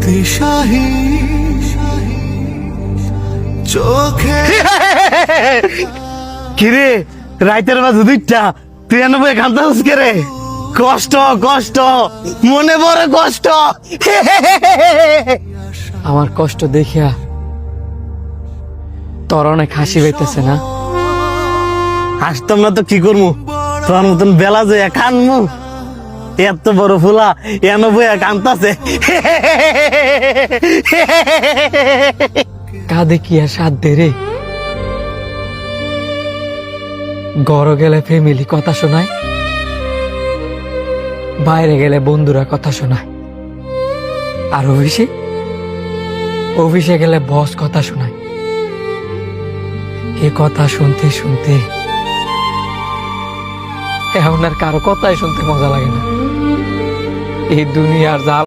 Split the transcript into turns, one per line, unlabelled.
দিশাহি চোখে
কিরে রাইতের বাজে দুইটা তুই এনে বই কান্দাস কে রে? কষ্ট কষ্ট মনে পড়ে কষ্ট।
আমার কষ্ট দেখিয়া তোর অনেক হাসি পাইতেছে না?
হাসতাম না তো কি করবো, তোর মতন বেলা যে কানমু, এত বড় ফুলা এনে বই কান্দাছে।
কাঁদে কি আর সাথ দে রে? ঘর গেলে ফ্যামিলি কথা শোনায়, বাইরে গেলে বন্ধুরা কথা শোনায়, আর অফিসে গেলে বস কথা শোনায়। এ কথা শুনতে শুনতে এখন আর কারো কথাই শুনতে মজা লাগে না। এই দুনিয়ার যা